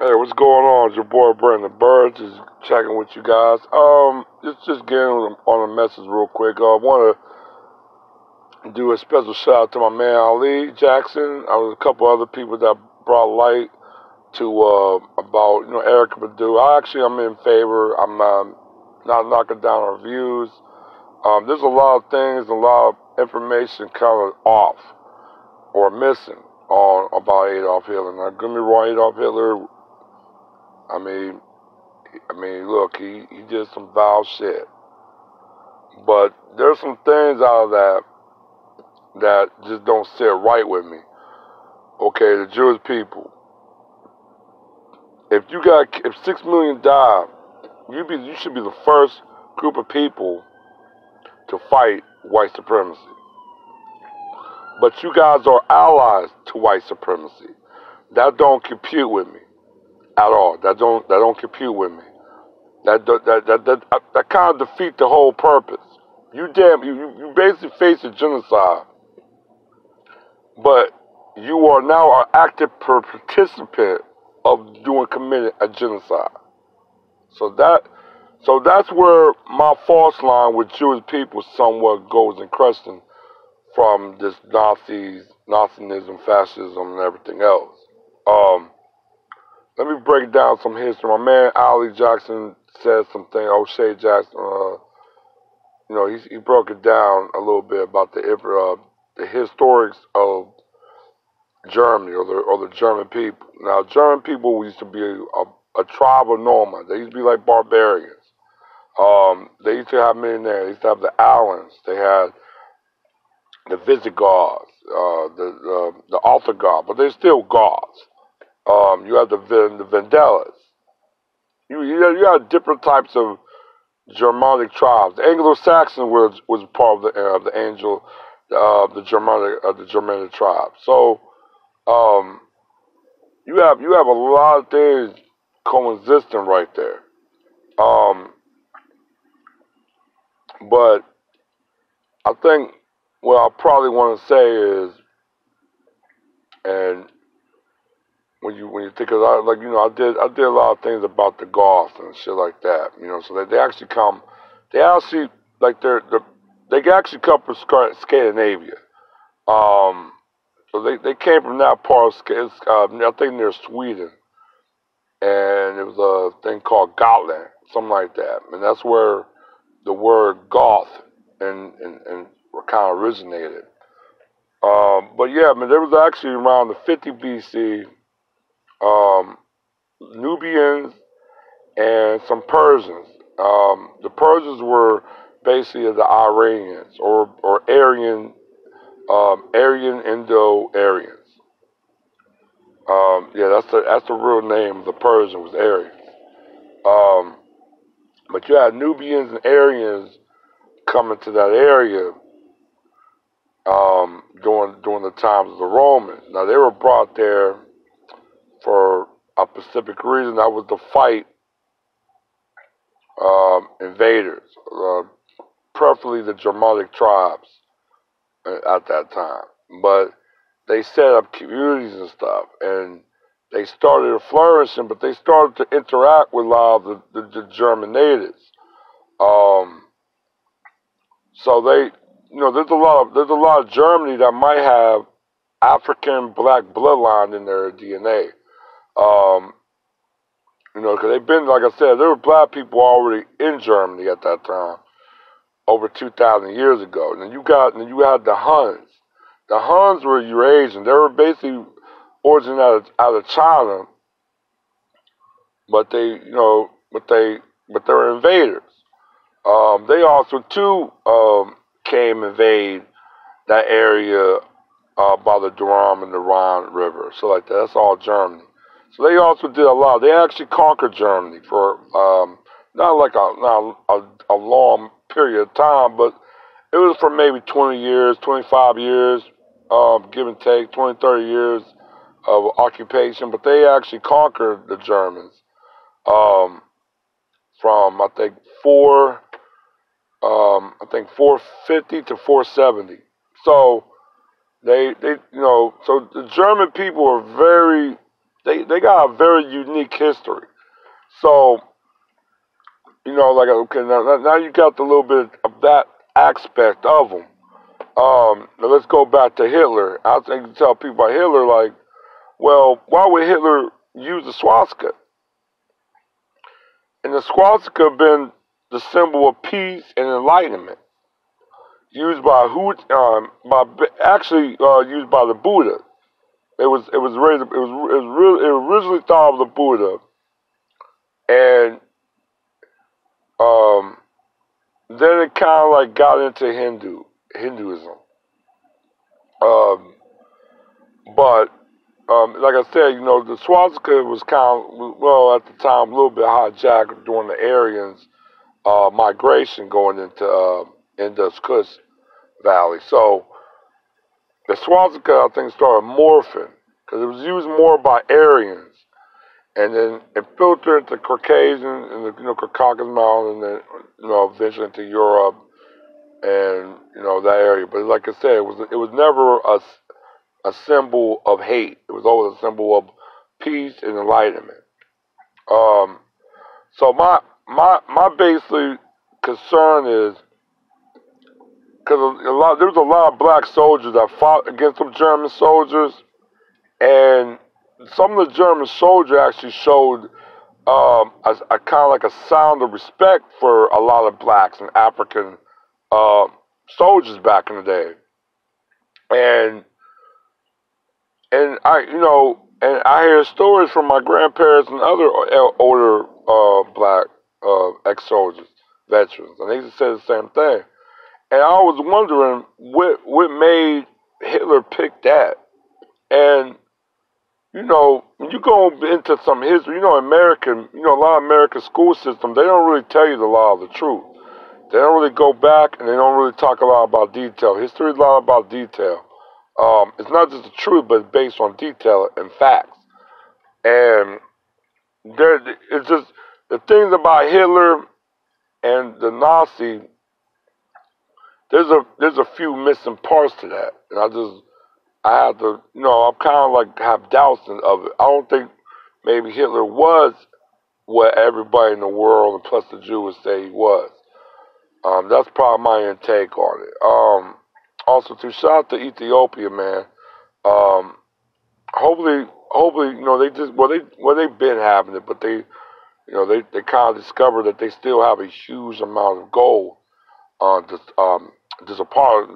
Hey, what's going on? It's your boy Brandon Bird, just checking with you guys. Just getting on a message real quick. I want to do a special shout out to my man Ali Jackson. I was a couple other people that brought light to about Erica Badu. I'm in favor. I'm not knocking down her views. There's a lot of things, a lot of information kind of off or missing on about Adolf Hitler. Now, get me wrong, Adolf Hitler. I mean, look, he did some foul shit, but there's some things out of that just don't sit right with me. Okay, the Jewish people. If 6 million died, you should be the first group of people to fight white supremacy. But you guys are allies to white supremacy. That don't compute with me at all. That don't compute with me. That kind of defeat the whole purpose. You basically face a genocide, but you are now an active participant of committing a genocide. So that's where my false line with Jewish people somewhat goes in question from this Nazism, fascism, and everything else. Let me break down some history. My man Ali Jackson said something. O'Shea Jackson, he broke it down a little bit about the historics of Germany or the German people. Now, German people used to be a tribe of nomads. They used to be like barbarians. They used to have many names. They used to have the Alans. They had the Visigoths, the Ostrogoths, but they're still Goths. You had the Vendelas. You had different types of Germanic tribes. The Anglo-Saxon was part of the Germanic tribe. So you have a lot of things coexisting right there. But I think what I probably want to say is, and when you think of I did a lot of things about the Goths and shit like that. So they actually come from Scandinavia. So they came from that part of I think near Sweden, and it was a thing called Gotland, something like that, and that's where the word Goth and kind of originated. But yeah, there was actually around the 50 BC. Nubians and some Persians. The Persians were basically the Iranians or Aryan Indo-Aryans. Yeah, that's the real name. The Persian was Aryan. But you had Nubians and Aryans coming to that area during the times of the Romans. Now they were brought there for a specific reason. That was to fight invaders, preferably the Germanic tribes at that time. But they set up communities and stuff, and they started flourishing, but they started to interact with a lot of the German natives. So there's a lot of Germany that might have African black bloodline in their DNA. Because they've been, like I said, there were black people already in Germany at that time, over 2,000 years ago. And you had the Huns. The Huns were Eurasian. They were basically originated out of China, but they were invaders. They also too came invade that area by the Duram and the Rhine River, so like that. That's all Germany. So they also did a lot. They actually conquered Germany for not a long period of time, but it was for maybe 20 years, 25 years, give and take, 20, 30 years of occupation. But they actually conquered the Germans from I think 450 to 470. So so the German people are they got a very unique history. So like okay, now you got the little bit of that aspect of them. Now let's go back to Hitler. I think you tell people about Hitler, like, well, why would Hitler use the swastika? And the swastika been the symbol of peace and enlightenment, used by used by the Buddha. It was originally thought of the Buddha, and um, then it kind of like got into Hinduism. Um, but like I said, the swastika was kind of, well, at the time, a little bit hijacked during the Aryans' migration going into Indus Kush Valley. So the swastika, I think, started morphing because it was used more by Aryans, and then it filtered into Caucasian and the Caucasus Mountain, and then eventually into Europe and that area. But like I said, it was never a symbol of hate. It was always a symbol of peace and enlightenment. Um, so my basically concern is because there was a lot of black soldiers that fought against some German soldiers, and some of the German soldiers actually showed a kind of like a sound of respect for a lot of blacks and African soldiers back in the day, and I hear stories from my grandparents and other older black ex-soldiers, veterans, and they just say the same thing. And I was wondering what made Hitler pick that. And when you go into some history, American, a lot of American school systems, they don't really tell you a lot of the truth. They don't really go back, and they don't really talk a lot about detail. History is a lot about detail. It's not just the truth, but it's based on detail and facts. And it's just the things about Hitler and the Nazi. There's a few missing parts to that, and I have to, I'm kind of like have doubts of it. I don't think maybe Hitler was what everybody in the world, and plus the Jews, would say he was. That's probably my intake on it. Also, to shout out to Ethiopia, man. Hopefully, they've been having it, but they kind of discovered that they still have a huge amount of gold just a part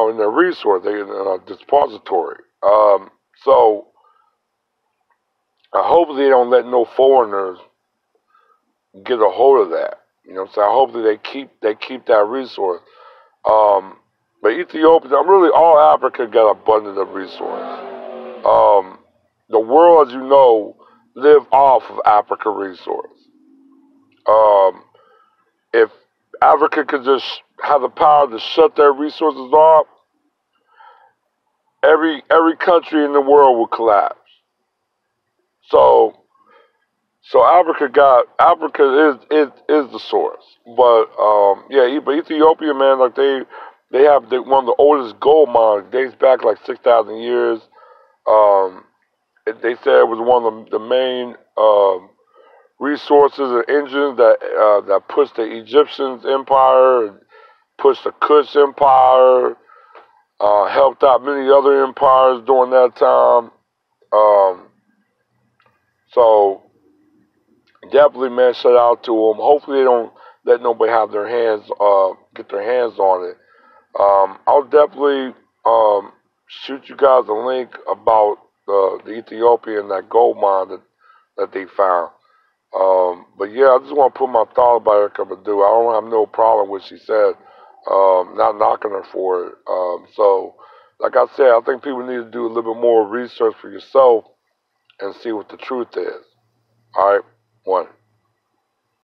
in their resource, they in a depository. So hopefully they don't let no foreigners get a hold of that. So hopefully they keep that resource. But Ethiopia, really all Africa got abundant of resource. The world, as you know, live off of Africa resource. If Africa could just have the power to shut their resources off, every country in the world would collapse. So Africa is the source. But but Ethiopia, man, like they have one of the oldest gold mines. It dates back like 6,000 years. They said it was one of the main resources and engines that pushed the Egyptians empire, pushed the Kush empire, helped out many other empires during that time. So definitely, man, shout out to them. Hopefully they don't let nobody have get their hands on it. I'll definitely shoot you guys a link about the Ethiopian, that gold mine that they found. But yeah, I just want to put my thought about it. I don't have no problem with what she said. Not knocking her for it. So, like I said, I think people need to do a little bit more research for yourself and see what the truth is. All right, one.